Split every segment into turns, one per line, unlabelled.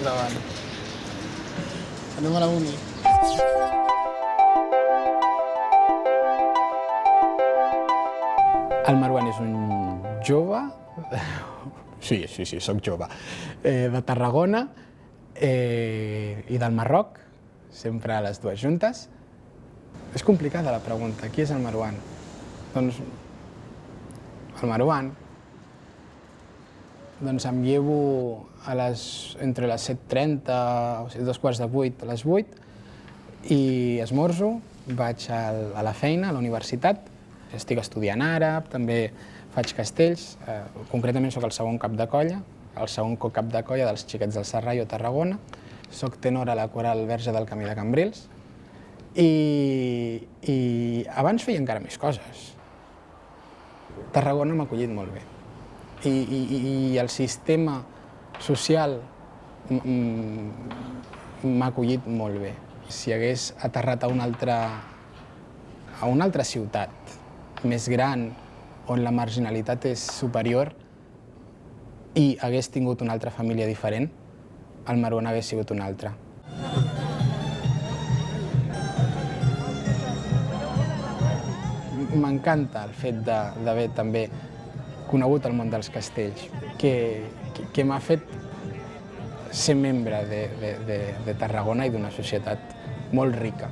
gravant. Anem a la uni. El Marwan és un jove, sí, soc jove, de Tarragona i del Marroc, sempre a les dues juntes. És complicada la pregunta, qui és el Marwan? Doncs el Marwan, em llevo entre les 7:30, o sigui, 7:45 a les 8, i esmorzo, vaig a la feina, a la universitat, estic estudiant àrab, també faig castells, concretament soc el segon cap de colla, el segon cap de colla dels Xiquets del Serrallo a Tarragona, soc tenor a la coral Verge del Camí de Cambrils, i abans feia encara més coses. Tarragona m'ha acollit molt bé i el sistema social m'ha acollit molt bé. Si hagués aterrat a una altra ciutat més gran, on la marginalitat és superior i hagués tingut una altra família diferent, el Marwan hagués sigut un altre. M'encanta el fet d'haver també conegut el món dels castells, que m'ha fet ser membre de Tarragona i d'una societat molt rica.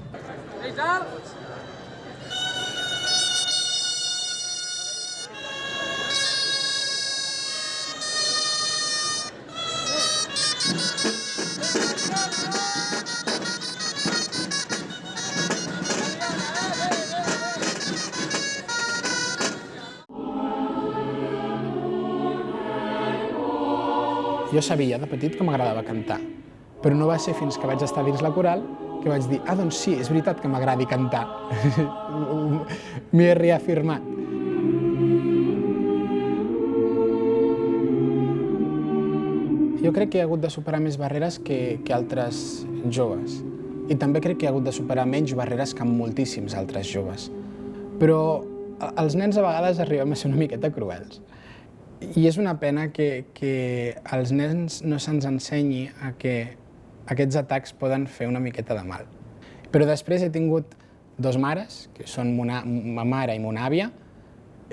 Jo sabia de petit que m'agradava cantar, però no va ser fins que vaig estar dins la coral que vaig dir, doncs sí, és veritat que m'agradi cantar. M'hi he reafirmat. Jo crec que he hagut de superar més barreres que altres joves. I també crec que he hagut de superar menys barreres que moltíssims altres joves. Però els nens a vegades arribem a ser una miqueta cruels. I és una pena que als nens no se'ns ensenyi que aquests atacs poden fer una miqueta de mal. Però després he tingut dos mares, que són ma mare i mona àvia,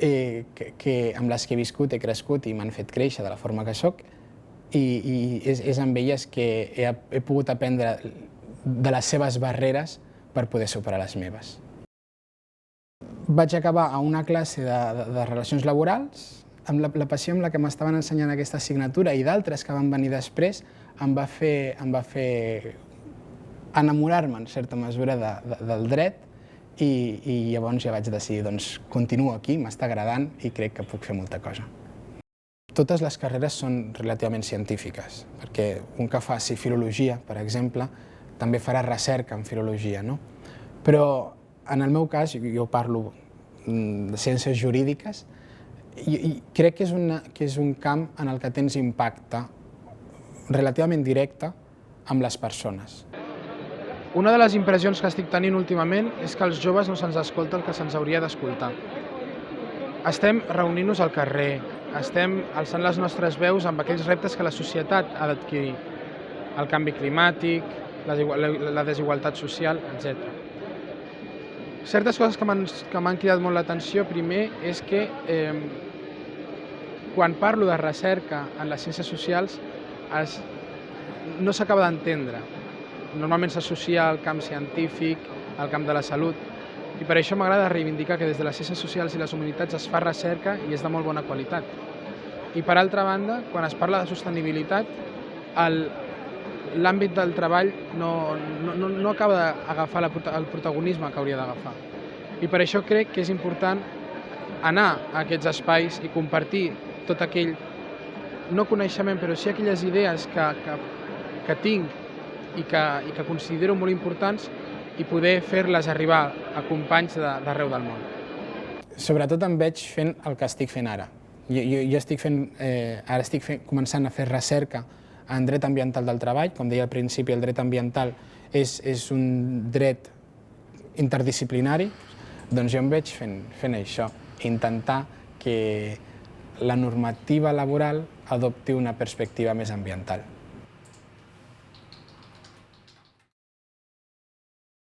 amb les que he viscut, he crescut i m'han fet créixer de la forma que soc, i és amb elles que he pogut aprendre de les seves barreres per poder superar les meves. Vaig acabar a una classe de relacions laborals, amb la passió amb la que m'estaven ensenyant aquesta assignatura i d'altres que van venir després, em va fer enamorar-me, en certa mesura, del dret, i llavors ja vaig decidir, doncs, continuo aquí, m'està agradant i crec que puc fer molta cosa. Totes les carreres són relativament científiques, perquè un que faci filologia, per exemple, també farà recerca en filologia, no? Però, en el meu cas, jo parlo de ciències jurídiques, i crec que és un camp en el que tens impacte relativament directe amb les persones. Una de les impressions que estic tenint últimament és que als joves no se'ns escolta el que se'ns hauria d'escoltar. Estem reunint-nos al carrer, estem alçant les nostres veus amb aquells reptes que la societat ha d'adquirir. El canvi climàtic, la desigualtat social, etc. Certes coses que m'han cridat molt l'atenció, primer, és que quan parlo de recerca en les ciències socials no s'acaba d'entendre. Normalment s'associa al camp científic, al camp de la salut, i per això m'agrada reivindicar que des de les ciències socials i les humanitats es fa recerca i és de molt bona qualitat. I per altra banda, quan es parla de sostenibilitat, l'àmbit del treball no acaba d'agafar el protagonisme que hauria d'agafar. I per això crec que és important anar a aquests espais i compartir tot aquell, no coneixement, però sí aquelles idees que tinc i que considero molt importants i poder fer-les arribar a companys d'arreu del món. Sobretot em veig fent el que estic fent ara. Jo estic començant a fer recerca en dret ambiental del treball. Com deia al principi, el dret ambiental és un dret interdisciplinari. Doncs jo em veig fent això, intentar que la normativa laboral adopti una perspectiva més ambiental.